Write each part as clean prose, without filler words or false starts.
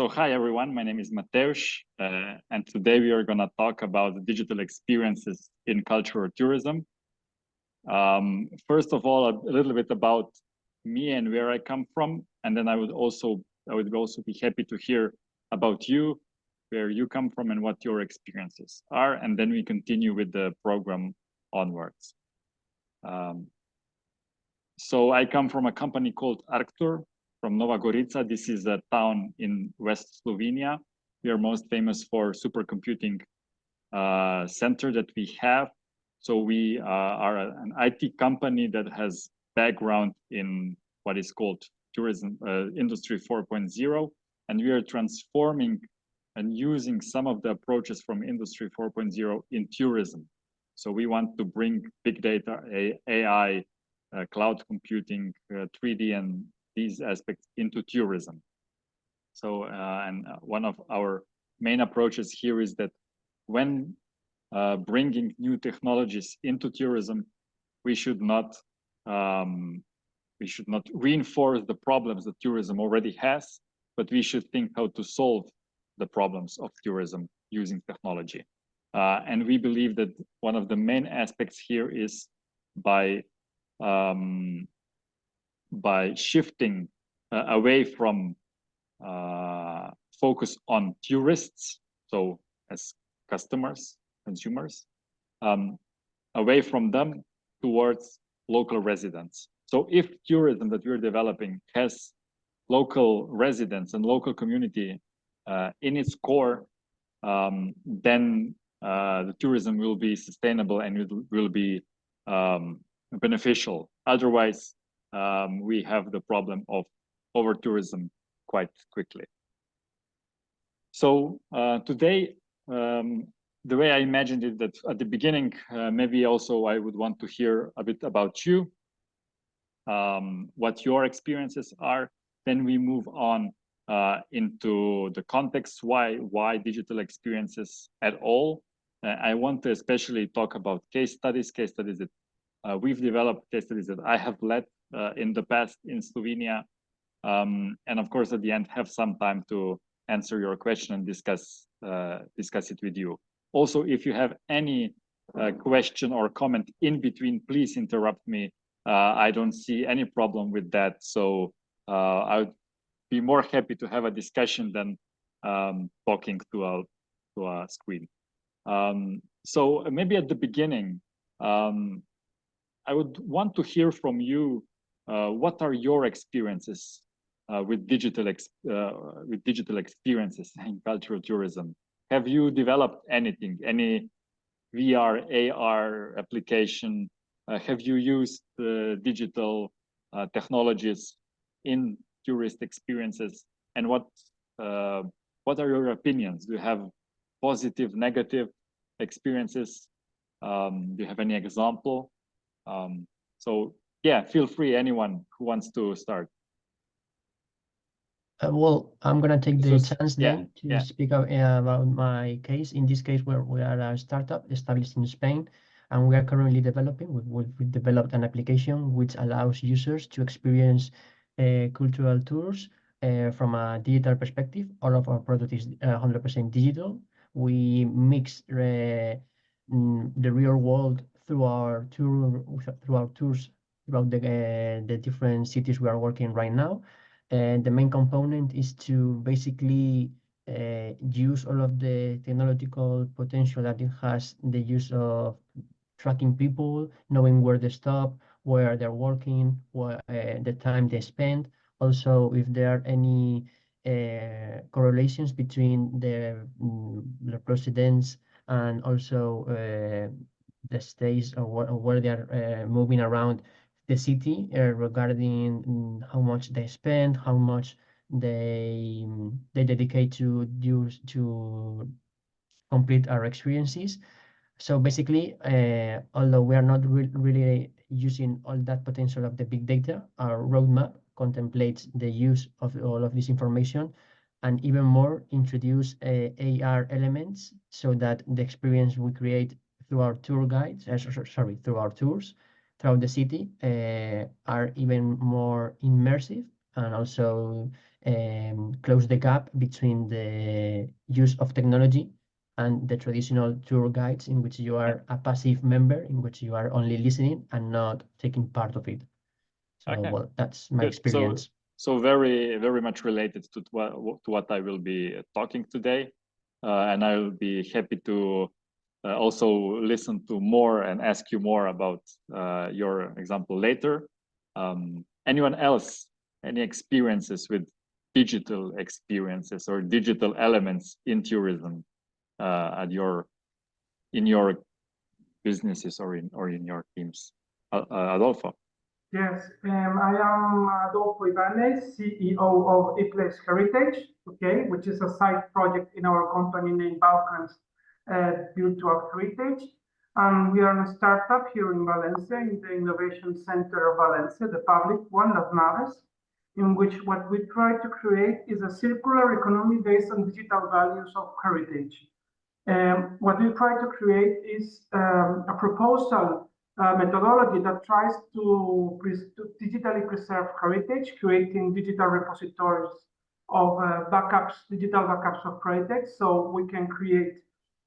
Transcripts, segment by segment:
So hi everyone, my name is Mateusz, and today we are going to talk about digital experiences in cultural tourism. First of all, a little bit about me and where I come from, and then I would also be happy to hear about you, where you come from, and what your experiences are, and then we continue with the program onwards. So I come from a company called Arctur from Nova Gorica. This is a town in West Slovenia. We are most famous for supercomputing center that we have. So we are an IT company that has background in what is called tourism industry 4.0, and we are transforming and using some of the approaches from industry 4.0 in tourism. So we want to bring big data, AI, cloud computing, 3D, and these aspects into tourism. So, and one of our main approaches here is that when bringing new technologies into tourism, we should not reinforce the problems that tourism already has, but we should think how to solve the problems of tourism using technology. And we believe that one of the main aspects here is by shifting away from focus on tourists, so as customers, consumers, away from them towards local residents. So if tourism that we're developing has local residents and local community in its core, then the tourism will be sustainable and it will be beneficial. Otherwise, we have the problem of over-tourism quite quickly. So today, the way I imagined it, that at the beginning, maybe also I would want to hear a bit about you, what your experiences are. Then we move on into the context, why digital experiences at all. I want to especially talk about case studies that we've developed, case studies that I have led in the past in Slovenia. And of course, at the end, have some time to answer your question and discuss it with you. Also, if you have any question or comment in between, please interrupt me. I don't see any problem with that. So I would be more happy to have a discussion than talking to a screen. So maybe at the beginning, I would want to hear from you. What are your experiences with digital experiences in cultural tourism? Have you developed anything, any VR, AR application? Have you used digital technologies in tourist experiences? And what are your opinions? Do you have positive, negative experiences? Do you have any example? So yeah, feel free, anyone who wants to start. Well, I'm going to take the chance then to speak about my case. In this case, where we are a startup established in Spain, and we are currently developing, we've developed an application which allows users to experience cultural tours from a digital perspective. All of our product is 100% digital. We mix the real world through our tours throughout the different cities we are working right now. And the main component is to basically use all of the technological potential that it has, the use of tracking people, knowing where they stop, where they're working, the time they spend. Also, if there are any correlations between the residents and also the stays or where they are moving around the city regarding how much they spend, how much they dedicate to complete our experiences. So basically, although we are not really using all that potential of the big data, our roadmap contemplates the use of all of this information and even more introduce AR elements so that the experience we create through our tour guides, through our tours throughout the city are even more immersive and also close the gap between the use of technology and the traditional tour guides, in which you are a passive member, in which you are only listening and not taking part of it. So, well, that's my experience. So very, very much related to what I will be talking today. And I will be happy to also listen to more and ask you more about your example later. Anyone else, any experiences with digital experiences or digital elements in tourism in your businesses or in your teams? Adolfo. Yes, I am Adolfo Ibanez, CEO of ePlace Heritage, okay, which is a side project in our company named Balkans Virtual Heritage. And we are a startup here in Valencia, in the Innovation Center of Valencia, the public one, Las Naves, in which what we try to create is a circular economy based on digital values of heritage. What we try to create is a proposal methodology that tries to digitally preserve heritage, creating digital repositories of digital backups of heritage, so we can create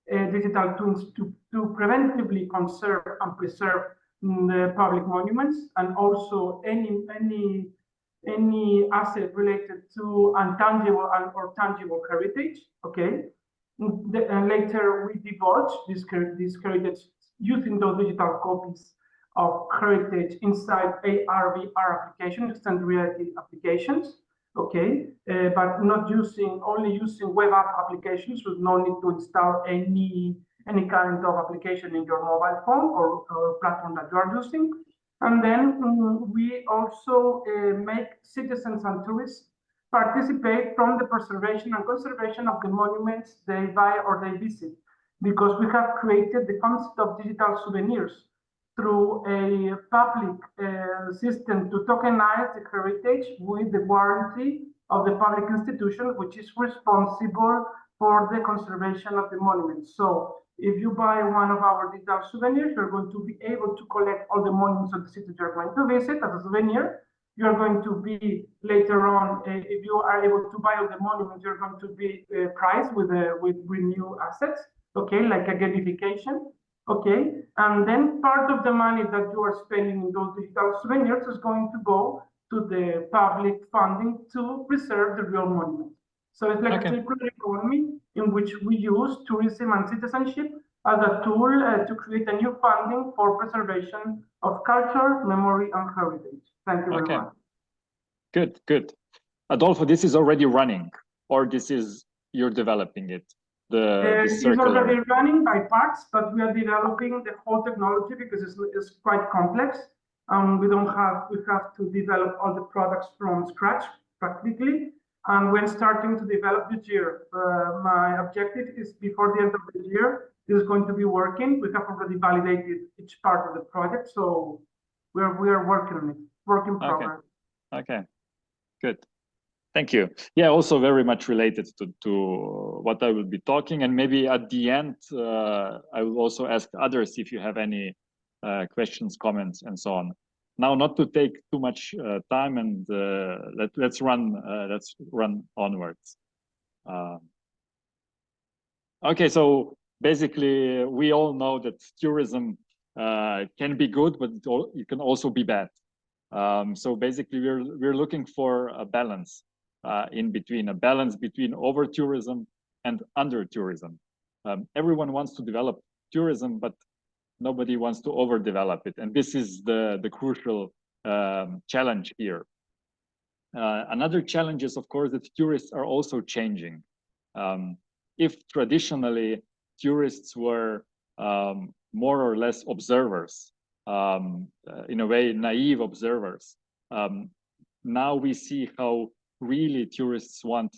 digital tools to preventively conserve and preserve the public monuments, and also any asset related to intangible or tangible heritage. Okay, and later we divulge this heritage using those digital copies of heritage inside AR, VR applications, extended reality applications, okay, but not only using web app applications, with no need to install any kind of application in your mobile phone or platform that you are using. And then we also make citizens and tourists participate from the preservation and conservation of the monuments they buy or they visit, because we have created the concept of digital souvenirs through a public system to tokenize the heritage with the warranty of the public institution, which is responsible for the conservation of the monuments. So if you buy one of our digital souvenirs, you're going to be able to collect all the monuments of the city you're going to visit as a souvenir. You're going to be later on, if you are able to buy all the monuments, you're going to be priced with new assets, okay, like a gamification, okay, and then part of the money that you are spending in those digital souvenirs is going to go to the public funding to preserve the real monuments. So it's like a circular economy in which we use tourism and citizenship as a tool to create a new funding for preservation of culture, memory, and heritage. Thank you very much. Good. Adolfo, this is already running, or you're developing it? It's already running by parts, but we are developing the whole technology because it's quite complex. We have to develop all the products from scratch practically. And we're starting to develop this year. My objective is before the end of the year, this is going to be working. We have already validated each part of the project, so we are working on it, work in progress. Okay, good. Thank you. Yeah, also very much related to what I will be talking, and maybe at the end, I will also ask others if you have any questions, comments, and so on. Now, not to take too much time, and let's run onwards. Okay, so basically, we all know that tourism can be good, but it can also be bad. So basically, we're looking for a balance in between, a balance between over tourism and under tourism. Everyone wants to develop tourism, but nobody wants to overdevelop it, and this is the crucial challenge here. Another challenge is, of course, that tourists are also changing. If traditionally tourists were more or less observers, in a way naive observers, now we see how really tourists want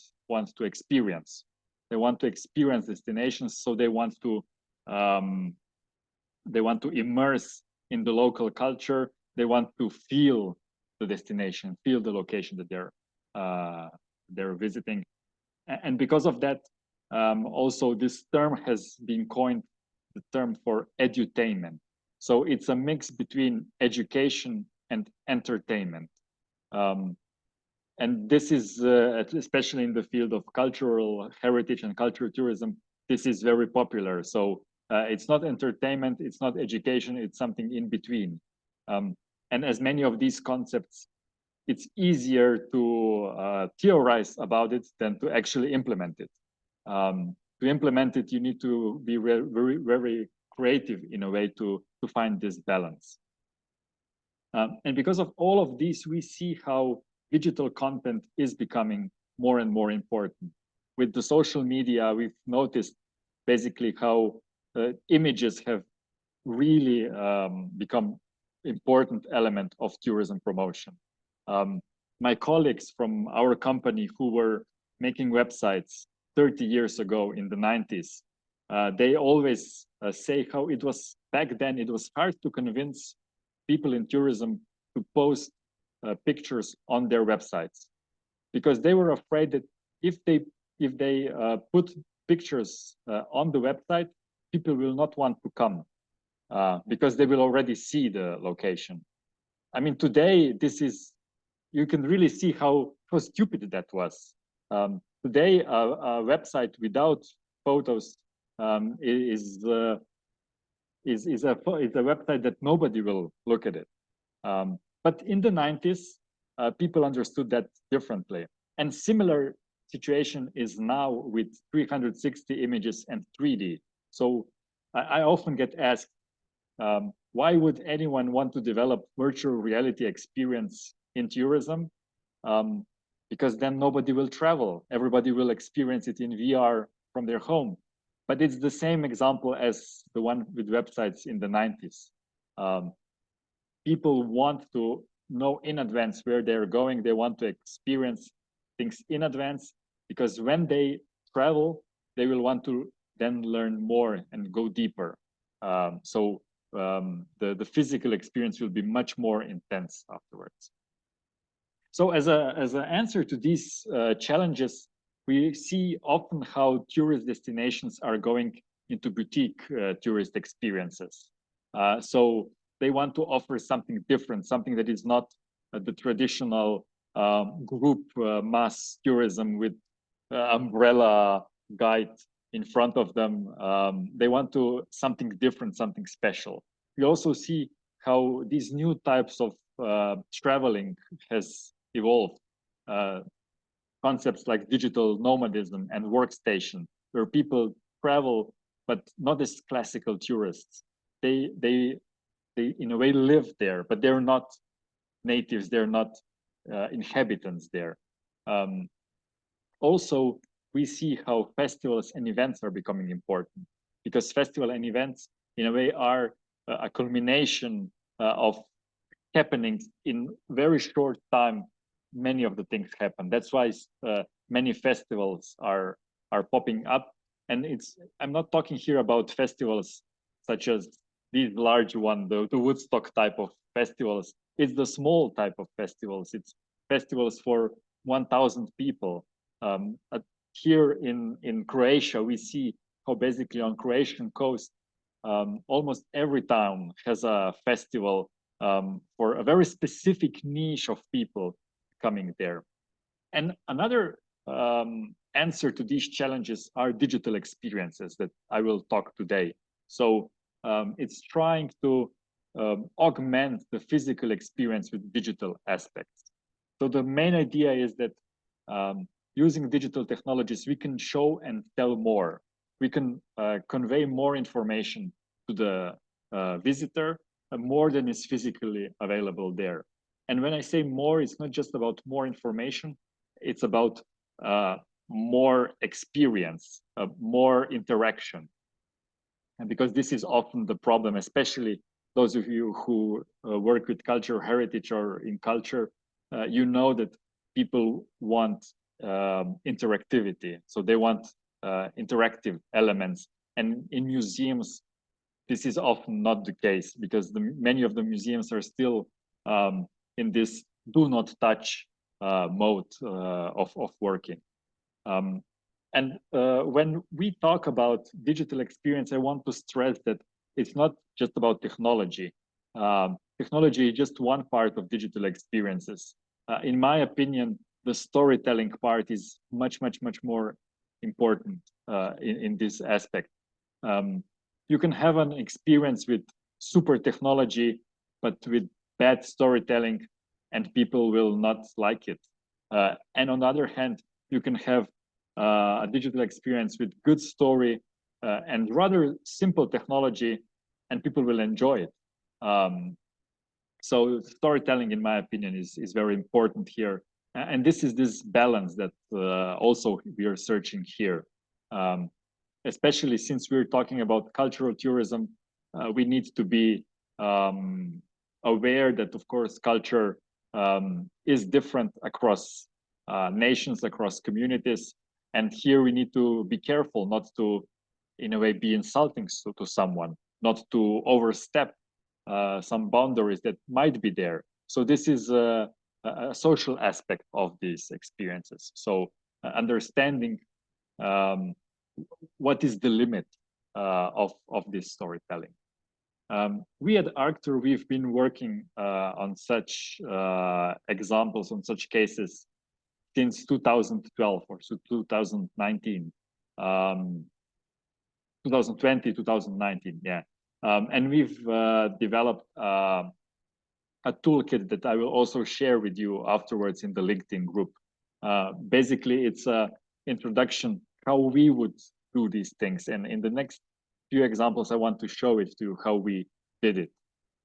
to experience. They want to experience destinations, so they want to immerse in the local culture. They want to feel the destination, feel the location that they're visiting, and because of that, also this term has been coined, the term for edutainment. So it's a mix between education and entertainment. And this is, especially in the field of cultural heritage and cultural tourism, this is very popular. So it's not entertainment, it's not education, it's something in between. And as many of these concepts, it's easier to theorize about it than to actually implement it. To implement it, you need to be very, very creative in a way to find this balance. And because of all of these, we see how digital content is becoming more and more important. With the social media, we've noticed basically how images have really become important element of tourism promotion. My colleagues from our company who were making websites 30 years ago in the 90s, they always say how it was back then, it was hard to convince people in tourism to post pictures on their websites, because they were afraid that if they put pictures on the website, people will not want to come because they will already see the location. I mean, today this is, you can really see how stupid that was. Today, a website without photos is a website that nobody will look at it. But in the 90s, people understood that differently. And similar situation is now with 360 images and 3D. So I often get asked, why would anyone want to develop virtual reality experience in tourism? Because then nobody will travel. Everybody will experience it in VR from their home. But it's the same example as the one with websites in the 90s. People want to know in advance where they're going. They want to experience things in advance, because when they travel, they will want to then learn more and go deeper. So the physical experience will be much more intense afterwards. So as an answer to these challenges, we see often how tourist destinations are going into boutique tourist experiences. So they want to offer something different, something that is not the traditional group mass tourism with umbrella guide in front of them. They want to something different, something special. We also see how these new types of traveling has evolved. Concepts like digital nomadism and workstation, where people travel, but not as classical tourists. They in a way live there, but they're not natives, they're not inhabitants there. Also, we see how festivals and events are becoming important, because festival and events in a way are a culmination of happenings in very short time. Many of the things happen. That's why many festivals are popping up. And I'm not talking here about festivals such as these large one, the Woodstock type of festivals. It's the small type of festivals. It's festivals for 1,000 people. Here in Croatia, we see how basically on Croatian coast, almost every town has a festival for a very specific niche of people coming there. And another answer to these challenges are digital experiences that I will talk today. So it's trying to augment the physical experience with digital aspects. So the main idea is that using digital technologies, we can show and tell more. We can convey more information to the visitor, more than is physically available there. And when I say more, it's not just about more information, it's about more experience, more interaction. And because this is often the problem, especially those of you who work with cultural heritage or in culture, you know that people want interactivity. So they want interactive elements. And in museums, this is often not the case, because many of the museums are still in this do not touch mode of working. And when we talk about digital experience, I want to stress that it's not just about technology. Technology is just one part of digital experiences. In my opinion, the storytelling part is much more important in this aspect. You can have an experience with super technology, but with bad storytelling, and people will not like it. And on the other hand, you can have a digital experience with good story and rather simple technology, and people will enjoy it. So storytelling, in my opinion, is very important here. And this is this balance that also we are searching here. Especially since we're talking about cultural tourism, we need to be aware that, of course, culture is different across nations, across communities. And here we need to be careful not to, in a way, be insulting to someone, not to overstep some boundaries that might be there. So this is a social aspect of these experiences. So understanding what is the limit of this storytelling. We at Arctur, we've been working on such examples, on such cases since 2012 or so 2019, 2020, 2019, yeah. And we've developed a toolkit that I will also share with you afterwards in the LinkedIn group. Basically, it's an introduction how we would do these things. And in the next few examples, I want to show it to you how we did it.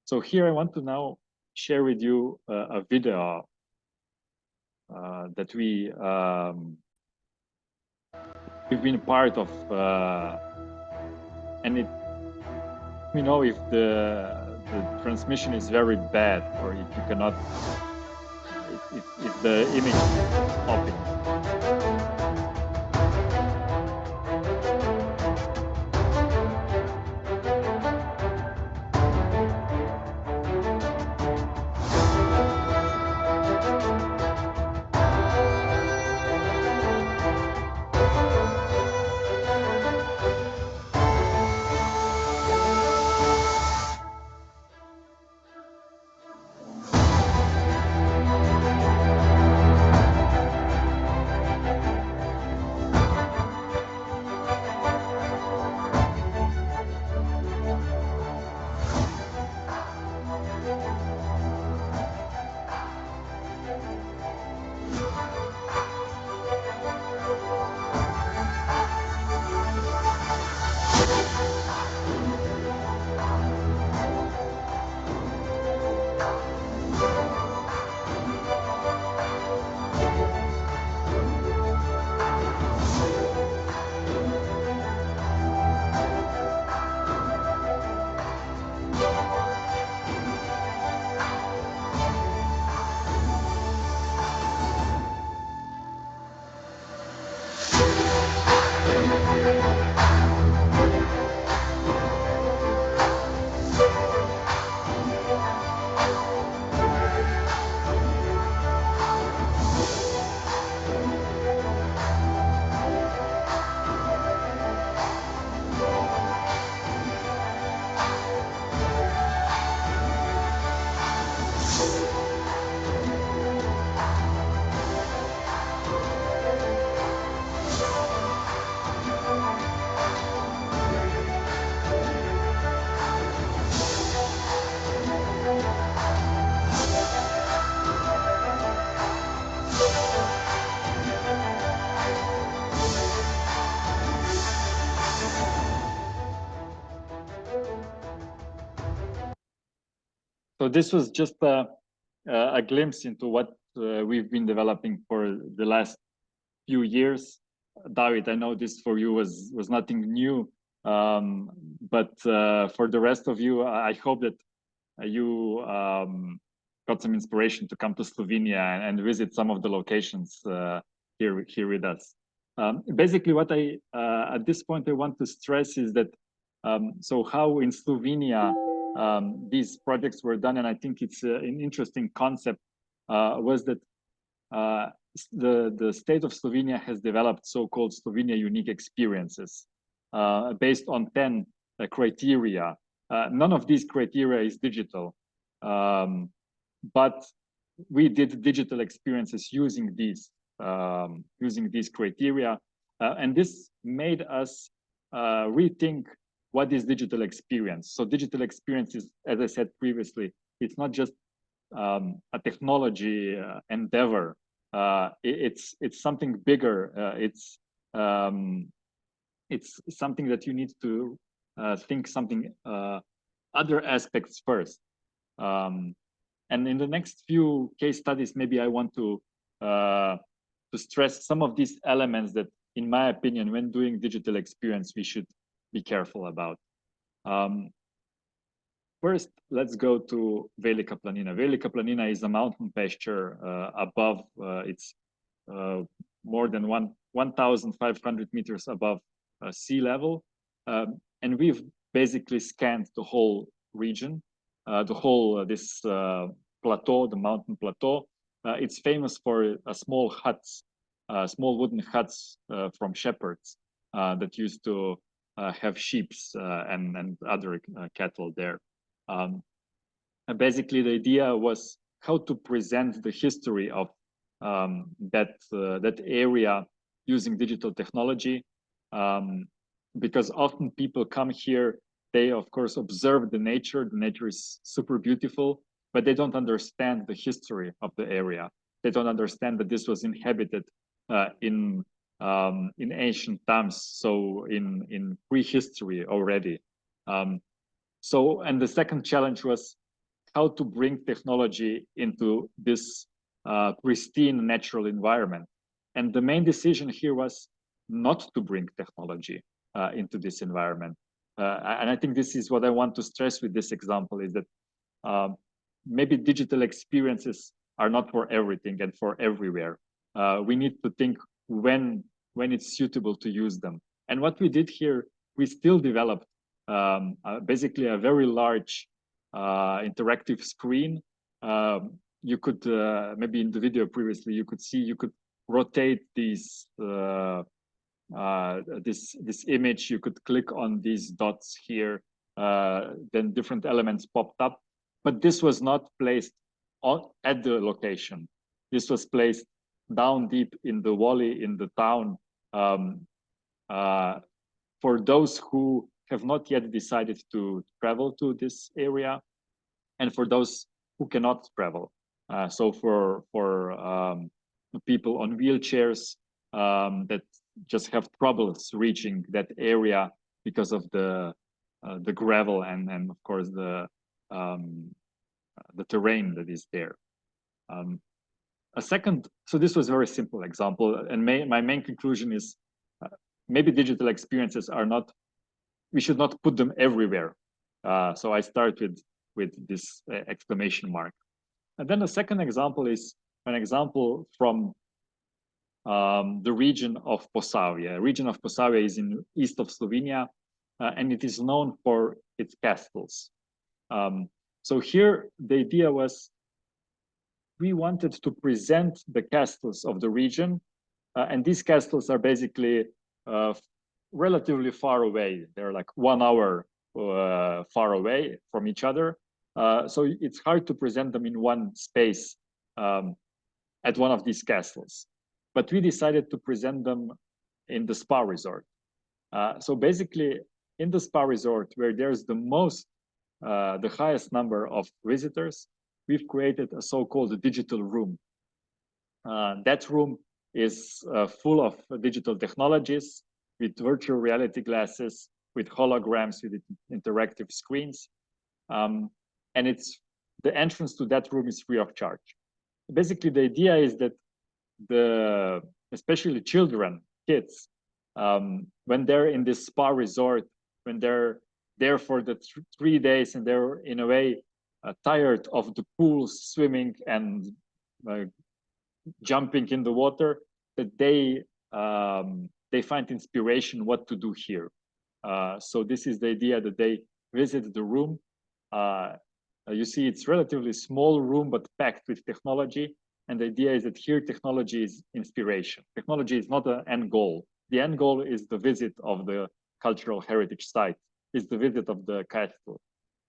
So here I want to now share with you a video that we've been part of, and it, let me know if the transmission is very bad, or if you cannot, if the image is popping. So this was just a glimpse into what we've been developing for the last few years. David, I know this for you was nothing new, but for the rest of you, I hope that you got some inspiration to come to Slovenia and visit some of the locations here with us. Basically, what I at this point I want to stress is that so how in Slovenia these projects were done, and I think it's an interesting concept, was that the state of Slovenia has developed so-called Slovenia unique experiences based on 10 criteria. None of these criteria is digital, but we did digital experiences using these using these criteria. And this made us rethink what is digital experience. So digital experience is, as I said previously, it's not just a technology endeavor. It's something bigger. It's something that you need to think something other aspects first. And in the next few case studies, maybe I want to stress some of these elements that, in my opinion, when doing digital experience, we should be careful about. First, let's go to Velika Planina. Velika Planina is a mountain pasture above, it's more than 1,500 meters above sea level. And we've basically scanned the whole region, the whole, this plateau, the mountain plateau. It's famous for small huts, small wooden huts from shepherds that used to have sheep and other cattle there. Basically, the idea was how to present the history of that area using digital technology, because often people come here, they of course observe the nature. The nature is super beautiful, but they don't understand the history of the area. They don't understand that this was inhabited in ancient times, so in prehistory already. So, and the second challenge was how to bring technology into this pristine natural environment. And the main decision here was not to bring technology into this environment. And I think this is what I want to stress with this example, is that maybe digital experiences are not for everything and for everywhere. We need to think when it's suitable to use them. And what we did here, we still developed basically a very large interactive screen. You could, maybe in the video previously, you could see, you could rotate these, this image, you could click on these dots here, then different elements popped up. But this was not placed at the location. This was placed down deep in the valley, in the town, for those who have not yet decided to travel to this area, and for those who cannot travel. So for people on wheelchairs that just have troubles reaching that area because of the gravel and of course the terrain that is there. A second, so this was a very simple example, and my main conclusion is maybe digital experiences are not, we should not put them everywhere. So I start with this exclamation mark. And then the second example is an example from the region of Posavia. The region of Posavia is in east of Slovenia, and it is known for its castles. So here the idea was, we wanted to present the castles of the region, and these castles are basically relatively far away. They're like 1 hour far away from each other. So it's hard to present them in one space at one of these castles. But we decided to present them in the spa resort. So basically in the spa resort, where there's the highest number of visitors, we've created a so-called digital room. That room is full of digital technologies, with virtual reality glasses, with holograms, with interactive screens. And the entrance to that room is free of charge. Basically, the idea is that especially children, kids, when they're in this spa resort, when they're there for the 3 days and they're in a way tired of the pools, swimming and jumping in the water, that they find inspiration what to do here. So this is the idea, that they visit the room. You see, it's relatively small room, but packed with technology. And the idea is that here technology is inspiration. Technology is not an end goal. The end goal is the visit of the cultural heritage site, is the visit of the castle.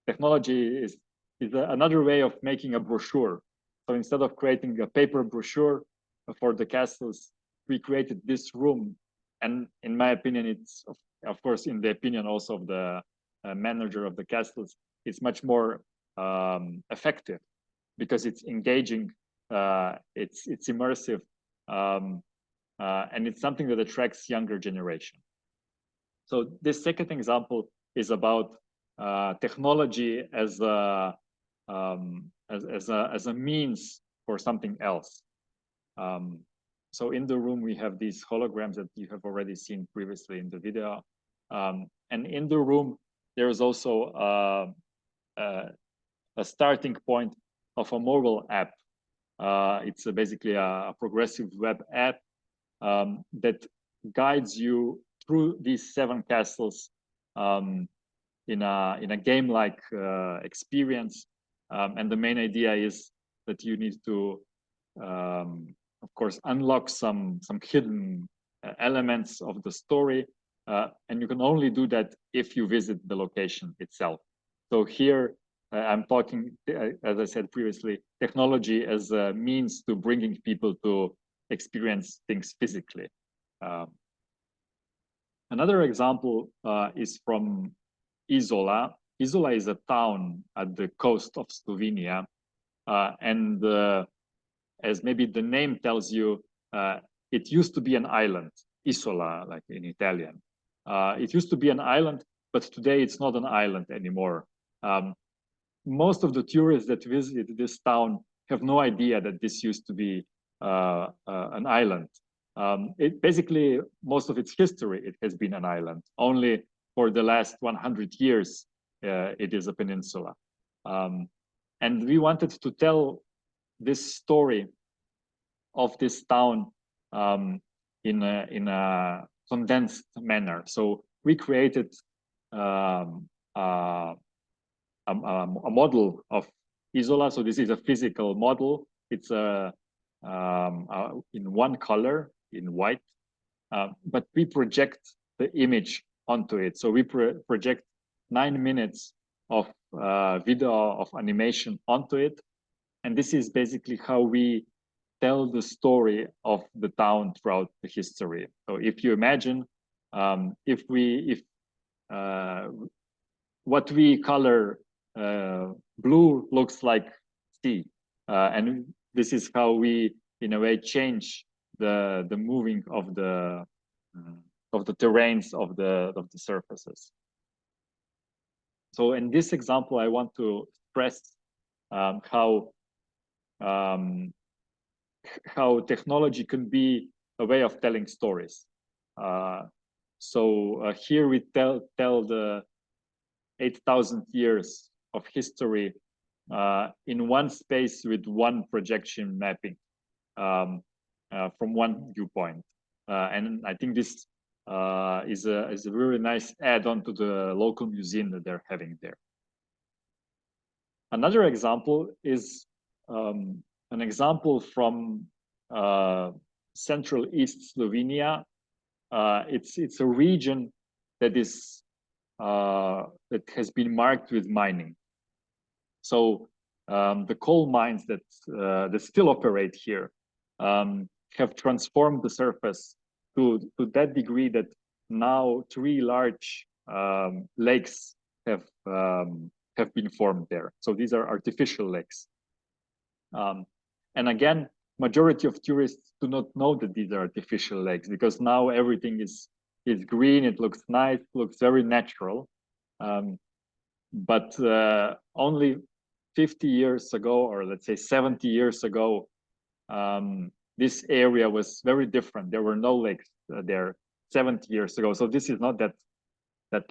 Technology is another way of making a brochure. So instead of creating a paper brochure, for the castles, we created this room, and in my opinion, it's of course in the opinion also of the manager of the castles, it's much more effective because it's engaging, it's immersive, and it's something that attracts younger generation. So this second example is about technology as a means for something else. So in the room we have these holograms that you have already seen previously in the video, and in the room there is also a starting point of a mobile app. It's basically a progressive web app that guides you through these 7 castles in a game-like experience, and the main idea is that you need to, of course, unlock some hidden elements of the story, and you can only do that if you visit the location itself. So here I'm talking, as I said previously, technology as a means to bringing people to experience things physically. Another example is from Izola. Izola is a town at the coast of Slovenia, and as maybe the name tells you, it used to be an island, Isola, like in Italian. It used to be an island, but today it's not an island anymore. Most of the tourists that visit this town have no idea that this used to be an island. It basically, most of its history, it has been an island. Only for the last 100 years, it is a peninsula. And we wanted to tell this story of this town in a condensed manner. So we created a model of Isola. So this is a physical model. It's in one color, in white, but we project the image onto it. So we project 9 minutes of video of animation onto it. And this is basically how we tell the story of the town throughout the history. So if you imagine, if what we color blue looks like sea, and this is how we, in a way, change the moving of the terrains of the surfaces. So in this example, I want to stress how technology can be a way of telling stories. So here we tell the 8,000 years of history in one space with one projection mapping from one viewpoint. And I think this is a really nice add-on to the local museum that they're having there. Another example is an example from Central East Slovenia. It's a region that is that has been marked with mining. So the coal mines that still operate here have transformed the surface to that degree that now 3 large lakes have been formed there. So these are artificial lakes. And again, majority of tourists do not know that these are artificial lakes because now everything is green, it looks nice, looks very natural. But only 50 years ago, or let's say 70 years ago, this area was very different. There were no lakes there 70 years ago. So this is not that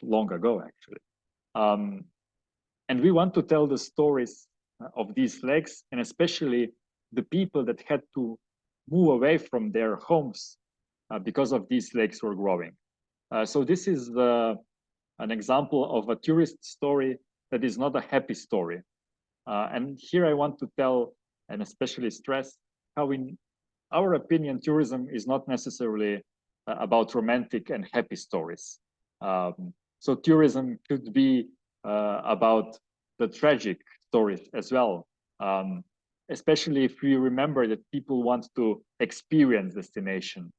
long ago, actually. And we want to tell the stories of these lakes, and especially the people that had to move away from their homes because of these lakes were growing. So this is an example of a tourist story that is not a happy story. And here I want to tell and especially stress how, in our opinion, tourism is not necessarily about romantic and happy stories. So tourism could be about the tragic stories as well. especially if we remember that people want to experience destination,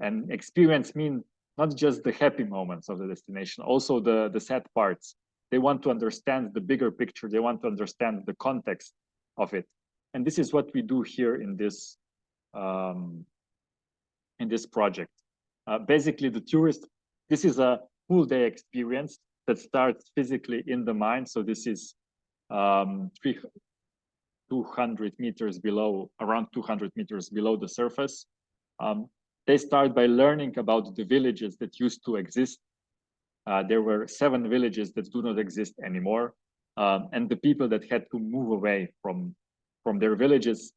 and experience means not just the happy moments of the destination, also the sad parts. They want to understand the bigger picture. They want to understand the context of it. And this is what we do here in this project. Basically, the tourist, this is a full day experience that starts physically in the mine. So this is 200 meters below, around 200 meters below the surface. They start by learning about the villages that used to exist. There were 7 villages that do not exist anymore, and the people that had to move away from their villages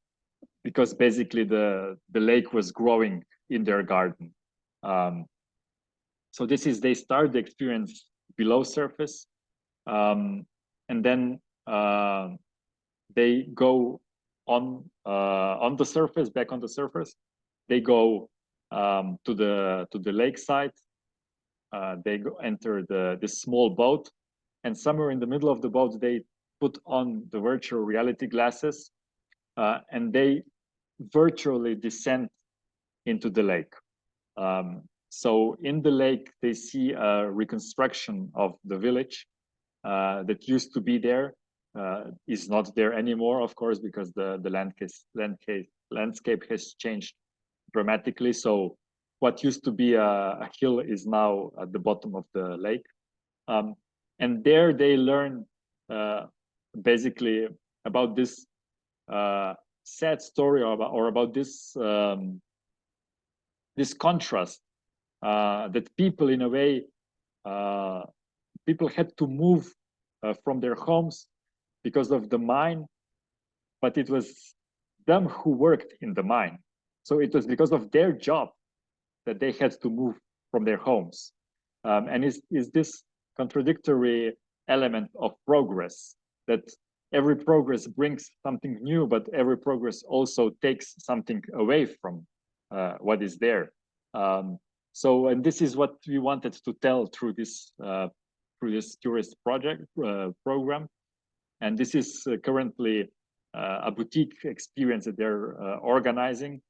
because basically the lake was growing in their garden. So this is, they start the experience below surface, and then they go on the surface, back on the surface. They go to the lakeside. They enter this small boat, and somewhere in the middle of the boat, they put on the virtual reality glasses, and they virtually descend into the lake. So in the lake, they see a reconstruction of the village that used to be there. Is not there anymore, of course, because the landscape has changed dramatically. So what used to be a hill is now at the bottom of the lake. And there they learn basically about this sad story, or about this this contrast that people, in a way, people had to move from their homes because of the mine, but it was them who worked in the mine. So it was because of their job that they had to move from their homes. And is this contradictory element of progress, that every progress brings something new, but every progress also takes something away from what is there. So, and this is what we wanted to tell through this tourist project program. And this is currently a boutique experience that they're organizing,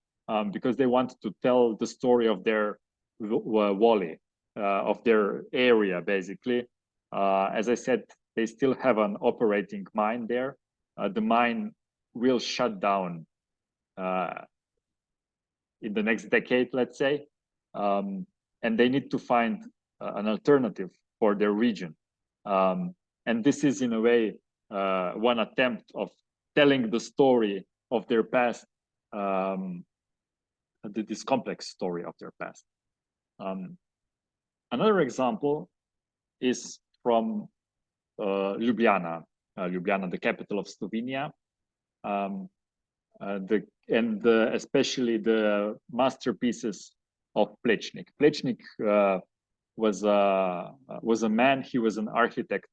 because they want to tell the story of their valley, of their area, basically. As I said, they still have an operating mine there. The mine will shut down in the next decade, let's say, and they need to find an alternative for their region. And this is, in a way, one attempt of telling the story of their past, this complex story of their past. Another example is from Ljubljana, the capital of Slovenia, especially the masterpieces of Plečnik. Plečnik was a man. He was an architect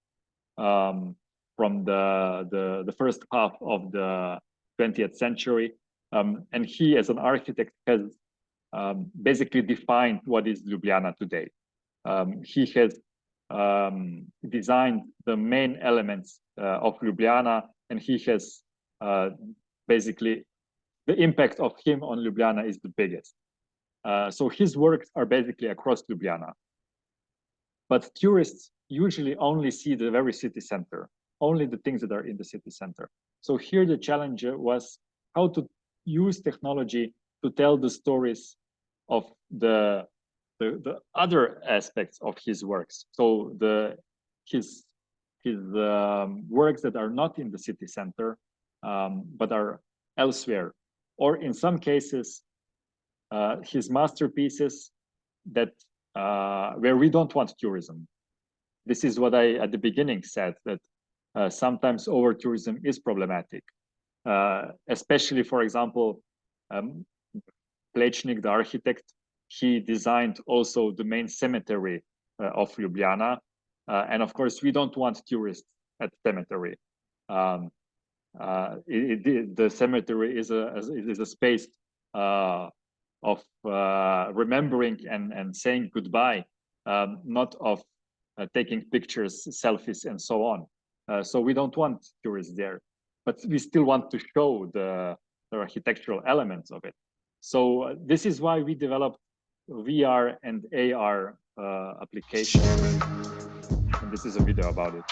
from the first half of the 20th century, and he, as an architect, has basically defined what is Ljubljana today. He has designed the main elements of Ljubljana, and he has basically, the impact of him on Ljubljana is the biggest. So his works are basically across Ljubljana. But tourists usually only see the very city center, only the things that are in the city center. So here the challenge was how to use technology to tell the stories of the other aspects of his works. So his works that are not in the city center, but are elsewhere, or in some cases, his masterpieces that where we don't want tourism. This is what I at the beginning said, that sometimes over tourism is problematic, especially, for example, Plečnik, the architect, he designed also the main cemetery of Ljubljana, and of course we don't want tourists at the cemetery. The cemetery is a space of remembering and saying goodbye, not of taking pictures, selfies, and so on. So we don't want tourists there. but we still want to show the architectural elements of it. So this is why we developed VR and AR application. And this is a video about it.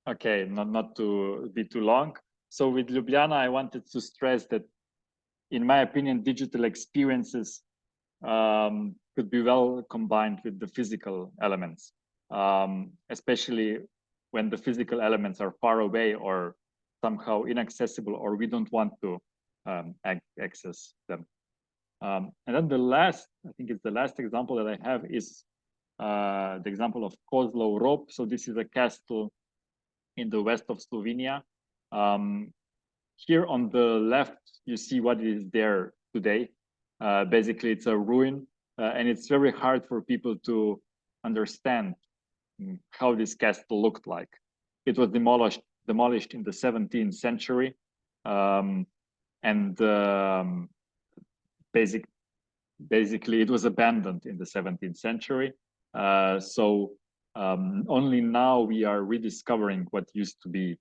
Okay, not to be too long. So with Ljubljana, I wanted to stress that, in my opinion, digital experiences could be well combined with the physical elements, especially when the physical elements are far away or somehow inaccessible, or we don't want to access them. And then the last, I think it's the last example that I have is the example of Kozlov Rob. So this is a castle in the west of Slovenia. Here on the left, you see what is there today. Basically, it's a ruin, and it's very hard for people to understand how this castle looked like. It was demolished in the 17th century, and basically it was abandoned in the 17th century. So only now we are rediscovering what used to be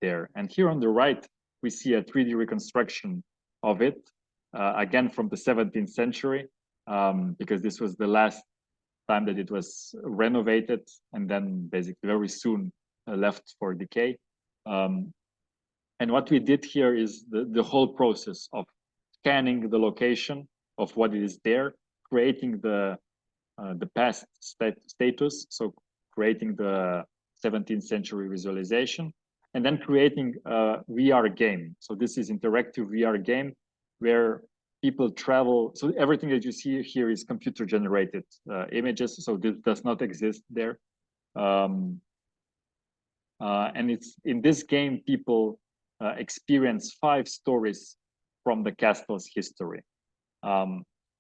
there. And here on the right, we see a 3D reconstruction of it, again from the 17th century, because this was the last time that it was renovated and then basically very soon left for decay. And what we did here is the whole process of scanning the location of what is there, creating the past status, so creating the 17th century visualization, and then creating a VR game. So this is interactive VR game where people travel. So everything that you see here is computer generated images. So this does not exist there. And it's in this game, people experience 5 stories from the castle's history.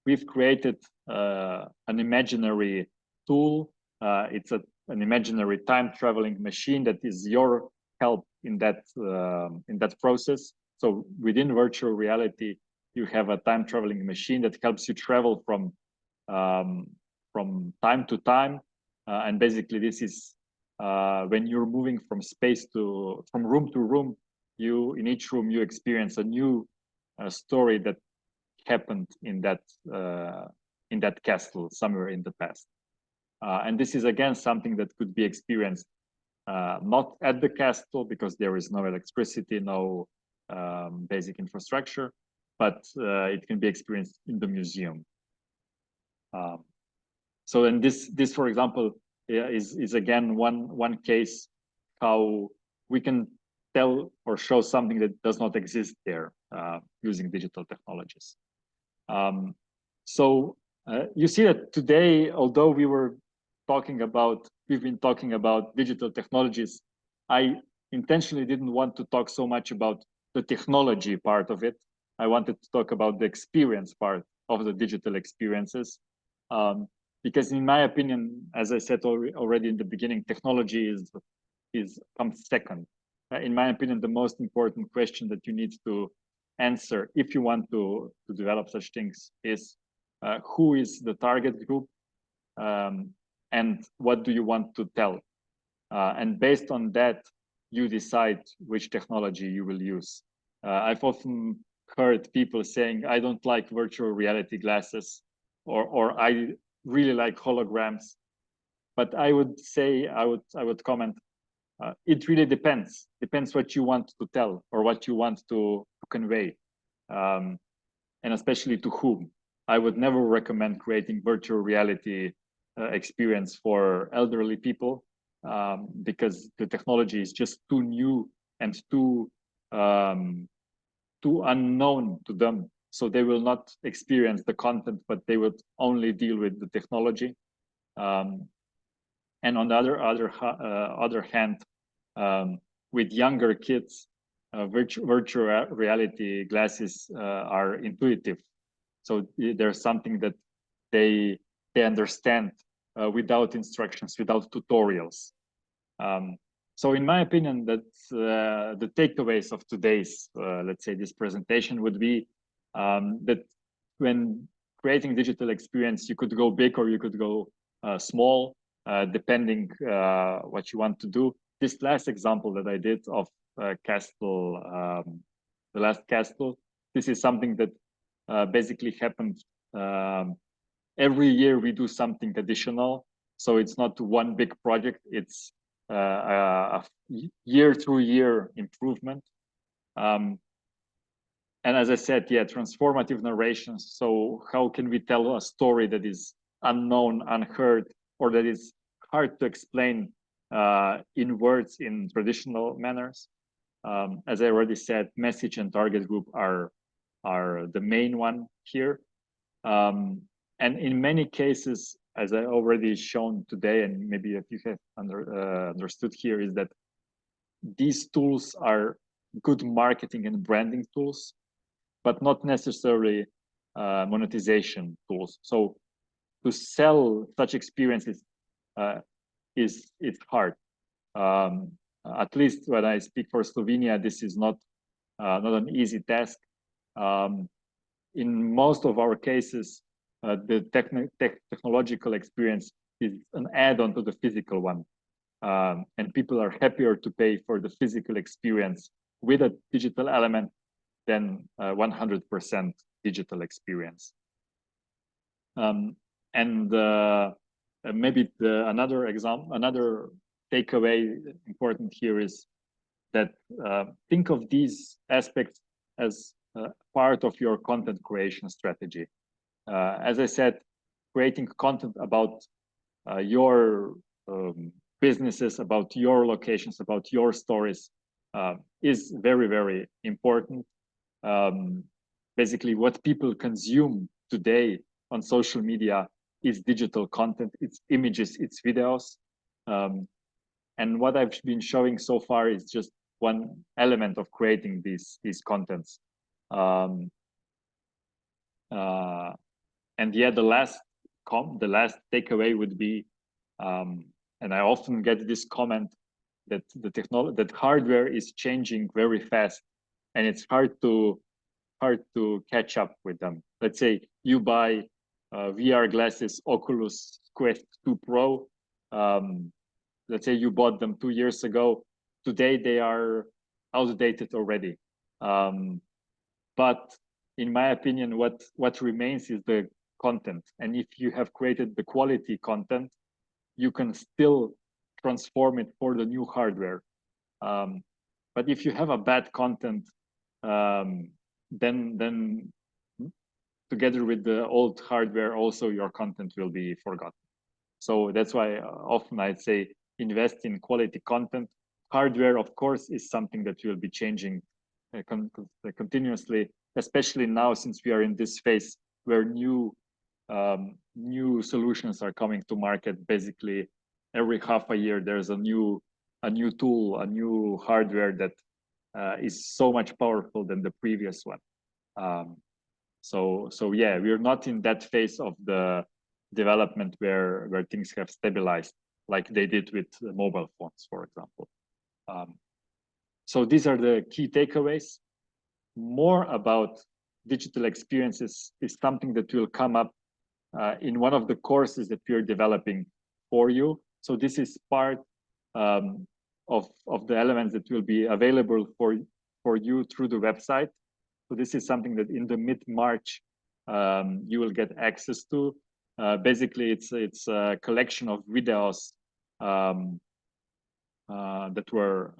We've created an imaginary tool. It's an imaginary time traveling machine that is your help in that process. So within virtual reality, you have a time traveling machine that helps you travel from time to time, and basically this is when you're moving from room to room. In each room you experience a new story that happened in that castle somewhere in the past. And this is again something that could be experienced not at the castle because there is no electricity, no basic infrastructure, but it can be experienced in the museum. So, and this, for example, is again one case how we can tell or show something that does not exist there using digital technologies. So you see that today, although we've been talking about digital technologies, I intentionally didn't want to talk so much about the technology part of it. I wanted to talk about the experience part of the digital experiences. Because in my opinion, as I said already in the beginning, technology comes second. In my opinion, the most important question that you need to answer if you want to develop such things is who is the target group, and what do you want to tell? And based on that, you decide which technology you will use. I've often heard people saying, I don't like virtual reality glasses, or I really like holograms. But I would say, I would comment, it really depends what you want to tell or what you want to convey, and especially to whom. I would never recommend creating virtual reality experience for elderly people, because the technology is just too new and too unknown to them. So they will not experience the content, but they would only deal with the technology. And on the other hand, with younger kids, virtual reality glasses are intuitive. So there's something that they understand without instructions, without tutorials. So in my opinion, that's the takeaways of today's, let's say, this presentation would be that when creating digital experience, you could go big or you could go small, depending what you want to do. This last example that I did of castle, the last castle, this is something that basically happened. Every year we do something additional, so it's not one big project, it's a year through year improvement. And as I said, yeah, transformative narrations. So how can we tell a story that is unknown, unheard, or that is hard to explain in words in traditional manners? As I already said, message and target group are the main one here. And in many cases, as I already shown today, and maybe if you have understood here, is that these tools are good marketing and branding tools, but not necessarily monetization tools. So to sell such experiences it's hard. At least when I speak for Slovenia, this is not an easy task. In most of our cases, the technological experience is an add-on to the physical one. And people are happier to pay for the physical experience with a digital element than 100% digital experience. And maybe another takeaway important here is that think of these aspects as part of your content creation strategy. As I said, creating content about your businesses, about your locations, about your stories is very, very important. Basically, what people consume today on social media is digital content, it's images, it's videos. And what I've been showing so far is just one element of creating these contents. And yeah, the last takeaway would be, and I often get this comment that that hardware is changing very fast, and it's hard to catch up with them. Let's say you buy VR glasses, Oculus Quest 2 Pro. Let's say you bought them 2 years ago. Today they are outdated already. But in my opinion, what remains is the content. And if you have created the quality content, you can still transform it for the new hardware. But if you have a bad content, then together with the old hardware, also your content will be forgotten. So that's why often I'd say invest in quality content. Hardware, of course, is something that will be changing continuously, especially now since we are in this phase where new new solutions are coming to market. Basically, every half a year there's a new tool, a new hardware that is so much powerful than the previous one. So yeah, we're not in that phase of the development where things have stabilized like they did with the mobile phones, for example. So these are the key takeaways. More about digital experiences is something that will come up in one of the courses that we're developing for you. So this is part of the elements that will be available for you through the website. So this is something that in the mid-March you will get access to. Basically, it's a collection of videos that were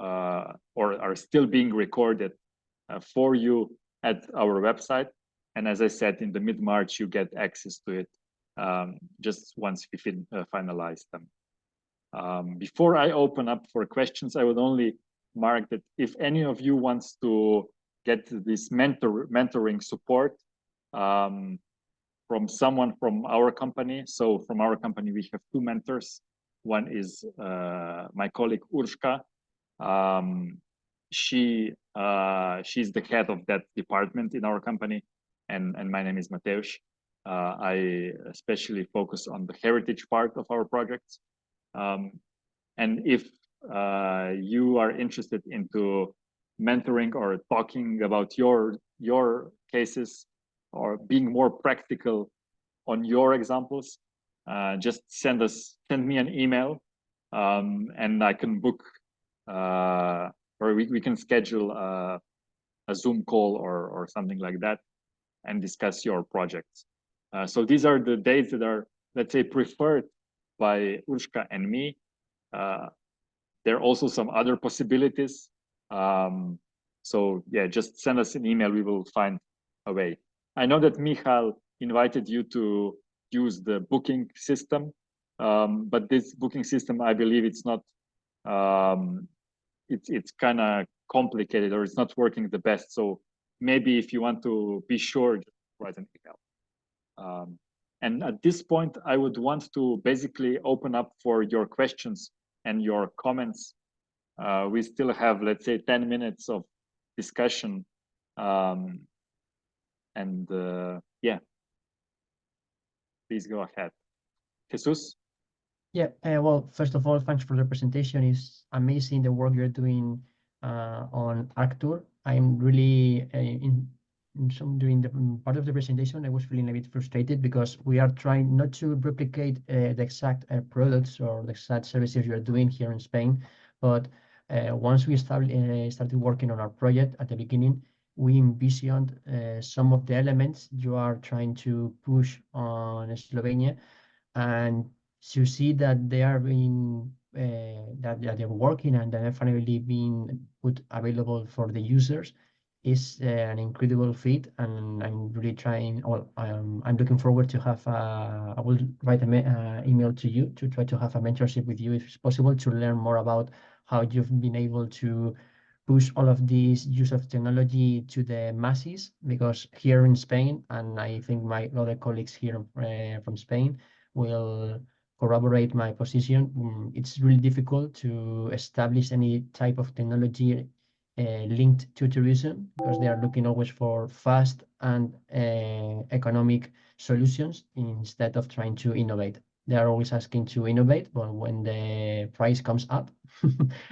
or are still being recorded for you at our website. And as I said, in the mid-March, you get access to it just once we finalize them. Before I open up for questions, I would only mark that if any of you wants to get this mentoring support from someone from our company. So from our company, we have two mentors. One is my colleague Urshka. She's the head of that department in our company, and my name is Mateusz. I especially focus on the heritage part of our projects. And if you are interested into mentoring or talking about your cases or being more practical on your examples, just send me an email, and I can book or we can schedule a Zoom call or something like that and discuss your projects. So these are the dates that are, let's say, preferred by Urshka and me. There are also some other possibilities. So yeah, just send us an email. We will find a way. I know that Michal invited you to use the booking system, but this booking system, I believe it's not, it's kind of complicated, or it's not working the best. So maybe if you want to be sure, just write an email. And at this point, I would want to basically open up for your questions and your comments. We still have, let's say, 10 minutes of discussion. Yeah, please go ahead. Jesus? Yeah, well, first of all, thanks for the presentation. It's amazing the work you're doing on Arctur. I'm really during the part of the presentation, I was feeling a bit frustrated because we are trying not to replicate the exact products or the exact services you're doing here in Spain, but once we started working on our project at the beginning, we envisioned some of the elements you are trying to push on Slovenia, and to see that they are being that they're working and they're finally being put available for the users is an incredible feat, and I'm really trying. Well, I'm looking forward to have. I will write an email to you to try to have a mentorship with you if it's possible, to learn more about how you've been able to push all of these use of technology to the masses. Because here in Spain, and I think my other colleagues here from Spain will corroborate my position, it's really difficult to establish any type of technology linked to tourism, because they are looking always for fast and economic solutions instead of trying to innovate. They are always asking to innovate, but when the price comes up,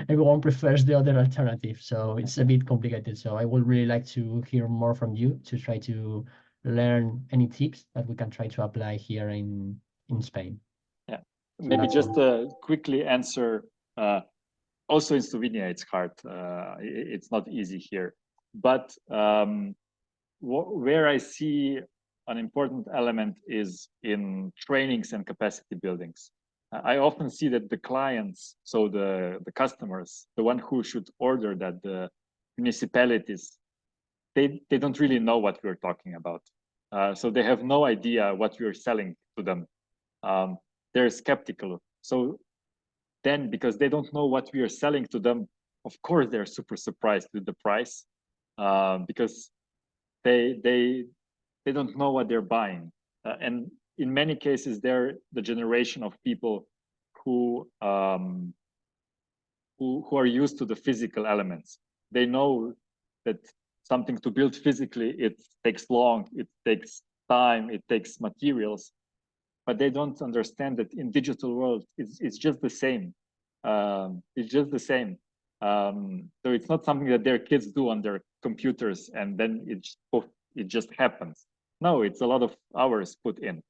everyone prefers the other alternative. So it's a bit complicated. So I would really like to hear more from you to try to learn any tips that we can try to apply here in Spain. Yeah, maybe just quickly answer. Also in Slovenia, it's hard. It's not easy here. But where I see an important element is in trainings and capacity buildings. I often see that the clients, so the customers, the one who should order that, the municipalities, they don't really know what we're talking about. So they have no idea what we're selling to them. They're skeptical. So then, because they don't know what we are selling to them, of course they're super surprised with the price, because they don't know what they're buying. And in many cases, they're the generation of people who are used to the physical elements. They know that something to build physically, it takes long, it takes time, it takes materials, but they don't understand that in digital world, it's just the same. It's just the same. So it's not something that their kids do on their computers and then it just happens. No, it's a lot of hours put in.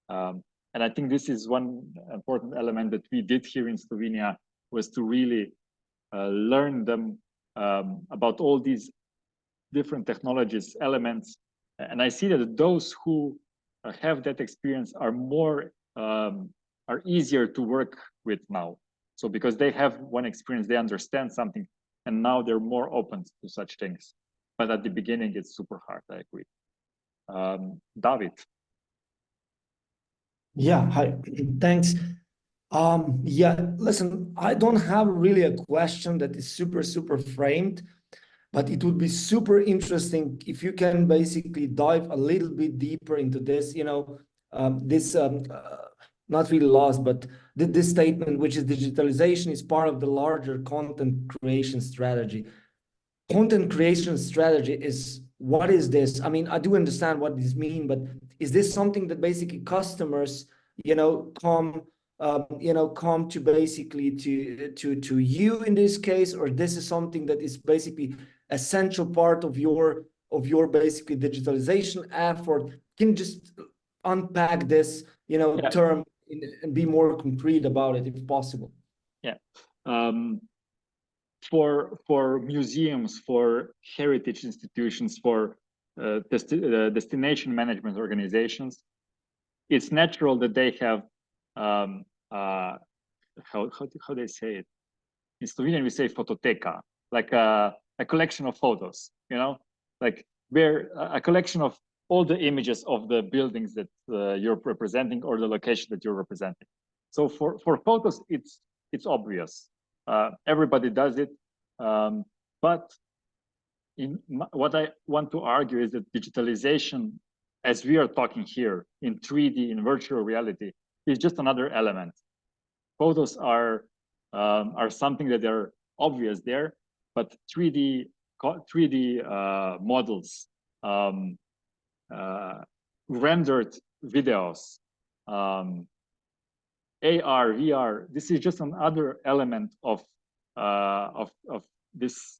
And I think this is one important element that we did here in Slovenia, was to really learn them about all these different technologies, elements. And I see that those who have that experience are more, are easier to work with now. So because they have one experience, they understand something, and now they're more open to such things. But at the beginning, it's super hard, I agree. David. Yeah, hi, thanks. Yeah, listen, I don't have really a question that is super framed, but it would be super interesting if you can basically dive a little bit deeper into this, you know, not really lost, but this statement, which is digitalization is part of the larger content creation strategy. Content creation strategy is, what is this? I mean, I do understand what this means, but is this something that basically customers, you know, come to basically to you in this case, or this is something that is basically essential part of your basically digitalization effort? Can you just unpack this, you know, term and be more concrete about it if possible? Yeah. For museums, for heritage institutions, for destination management organizations, it's natural that they have how they say it? In Slovenian we say fototeca, like a collection of photos, you know, like where a collection of all the images of the buildings that you're representing or the location that you're representing. So for photos, it's obvious. Everybody does it. But what I want to argue is that digitalization, as we are talking here in 3D, in virtual reality, is just another element. Photos are something that are obvious there, but 3D models, rendered videos, AR, VR. This is just another element of this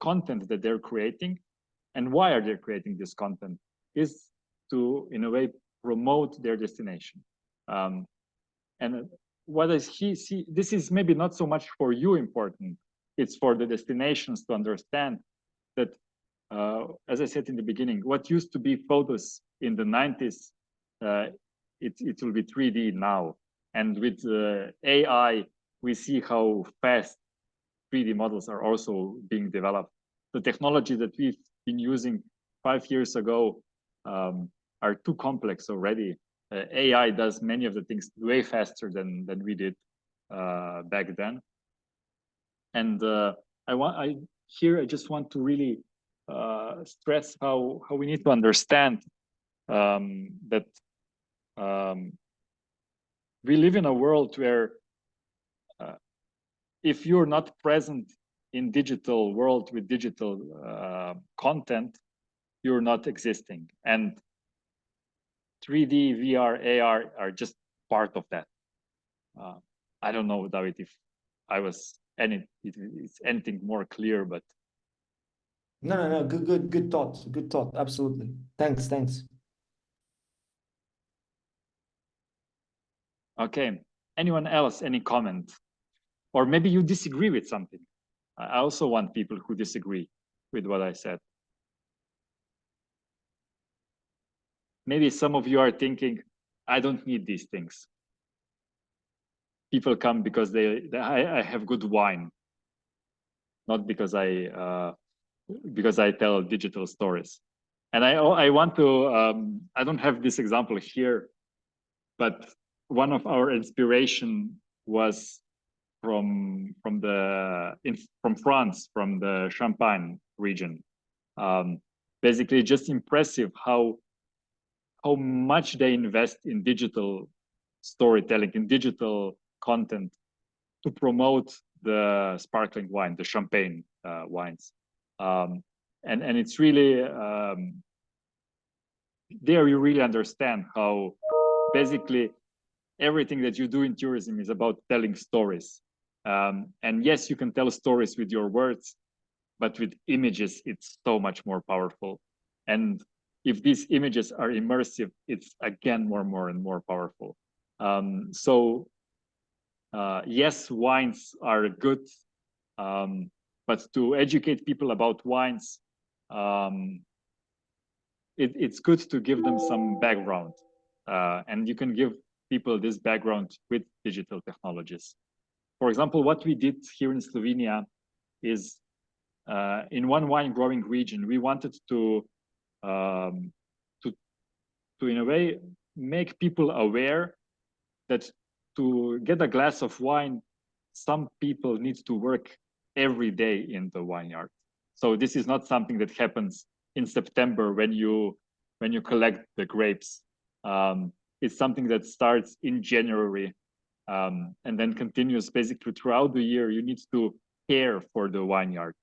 content that they're creating. And why are they creating this content? Is to, in a way, promote their destination. And what is this is maybe not so much for you important, it's for the destinations to understand that, as I said in the beginning, what used to be photos in the 90s, it will be 3D now. And with AI, we see how fast 3D models are also being developed. The technology that we've been using 5 years ago are too complex already. AI does many of the things way faster than we did back then. And I just want to really stress how we need to understand that we live in a world where if you're not present in digital world with digital content, you're not existing. And 3D, VR, AR are just part of that. I don't know, David, if I was it's anything more clear, but no, good thought, absolutely. Thanks. Okay, anyone else, any comment? Or maybe you disagree with something. I also want people who disagree with what I said. Maybe some of you are thinking, I don't need these things. People come because I have good wine, not because I tell digital stories. And I want to, I don't have this example here, but one of our inspiration was from France, from the Champagne region. Basically, just impressive how how much they invest in digital storytelling, in digital content to promote the sparkling wine, the champagne wines. And it's really, there you really understand how basically everything that you do in tourism is about telling stories. And yes, you can tell stories with your words, but with images, it's so much more powerful. And if these images are immersive, it's again more and more powerful. Yes, wines are good, but to educate people about wines, it's good to give them some background. And you can give people this background with digital technologies. For example, what we did here in Slovenia is in one wine growing region, we wanted to in a way make people aware that to get a glass of wine, some people need to work every day in the vineyard. So this is not something that happens in September when you collect the grapes. It's something that starts in January and then continues basically throughout the year. You need to care for the vineyard.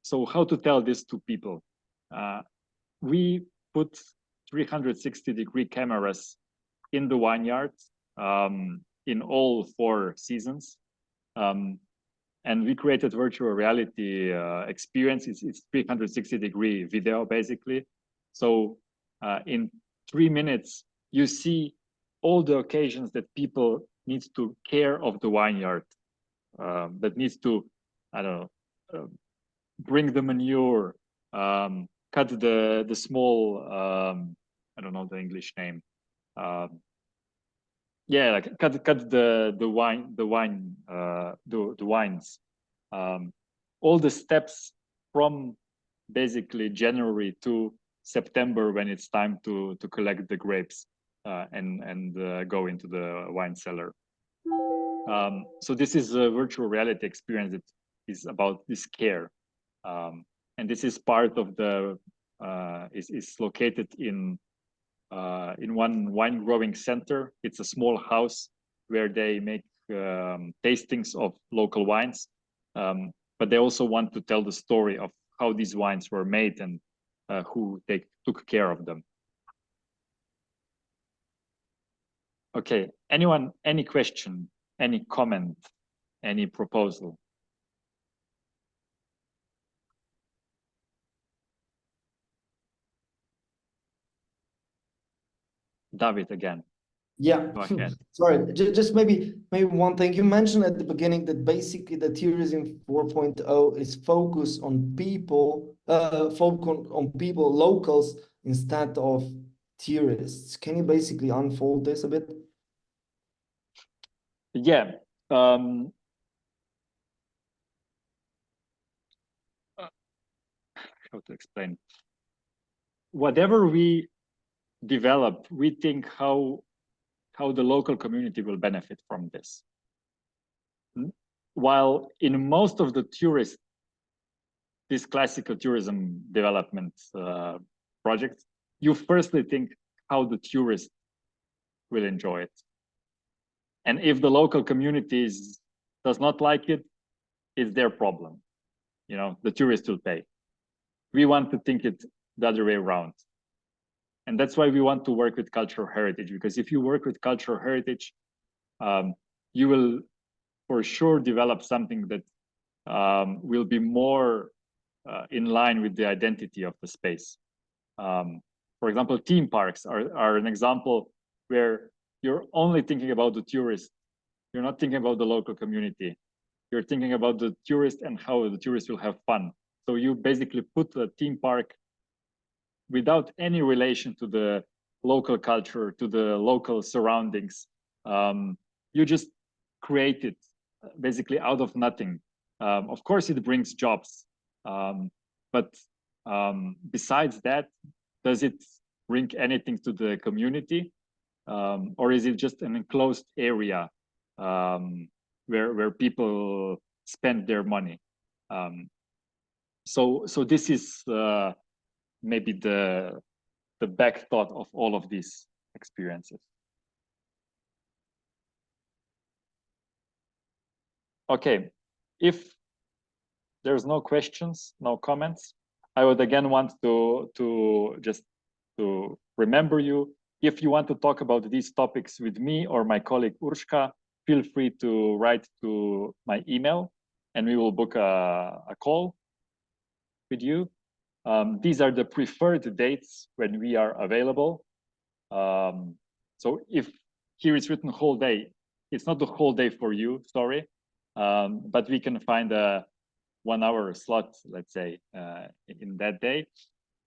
So how to tell this to people? We put 360-degree cameras in the vineyard in all 4 seasons. And we created virtual reality experience. It's 360-degree video, basically. So in 3 minutes, you see all the occasions that people need to care of the vineyard, that needs to, I don't know, bring the manure, cut the small, I don't know the English name. Yeah, like cut the wines. All the steps from basically January to September when it's time to collect the grapes and go into the wine cellar. So this is a virtual reality experience that is about this care, and this is part of the is located in one wine growing center. It's a small house where they make tastings of local wines, but they also want to tell the story of how these wines were made and who took care of them. Okay, anyone, any question, any comment, any proposal? David again. Yeah, sorry, just maybe one thing. You mentioned at the beginning that basically the tourism 4.0 is focused on people, on people, locals, instead of tourists. Can you basically unfold this a bit? Yeah. How to explain? Whatever we develop, we think how the local community will benefit from this. While in most of the tourists, this classical tourism development projects, you firstly think how the tourist will enjoy it. And if the local communities does not like it, it's their problem. You know, the tourist will pay. We want to think it the other way around. And that's why we want to work with cultural heritage, because if you work with cultural heritage, you will for sure develop something that will be more in line with the identity of the space. For example, theme parks are an example where you're only thinking about the tourist. You're not thinking about the local community. You're thinking about the tourist and how the tourist will have fun. So you basically put a theme park without any relation to the local culture, to the local surroundings. You just create it basically out of nothing. Of course, it brings jobs, but besides that, does it bring anything to the community, or is it just an enclosed area where people spend their money? So this is maybe the the back thought of all of these experiences. Okay, if there's no questions, no comments, I would again want to just to remember you, if you want to talk about these topics with me or my colleague Urshka, feel free to write to my email and we will book a call with you. These are the preferred dates when we are available. So if here it's written whole day, it's not the whole day for you, sorry, but we can find a 1 hour slot, let's say, in that day.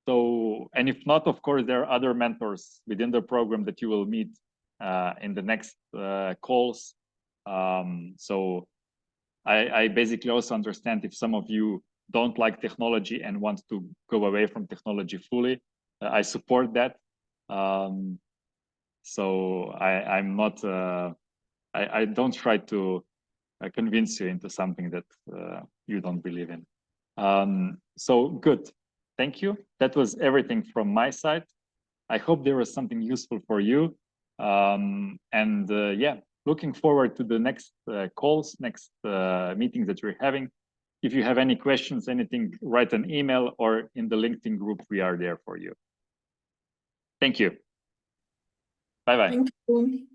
So, and if not, of course, there are other mentors within the program that you will meet in the next calls. So I basically also understand if some of you don't like technology and want to go away from technology fully. I support that. So I'm not, I don't try to convince you into something that you don't believe in. So good, thank you. That was everything from my side. I hope there was something useful for you. Yeah, looking forward to the next calls, next meetings that we're having. If you have any questions, anything, write an email or in the LinkedIn group, we are there for you. Thank you. Bye-bye. Thank you.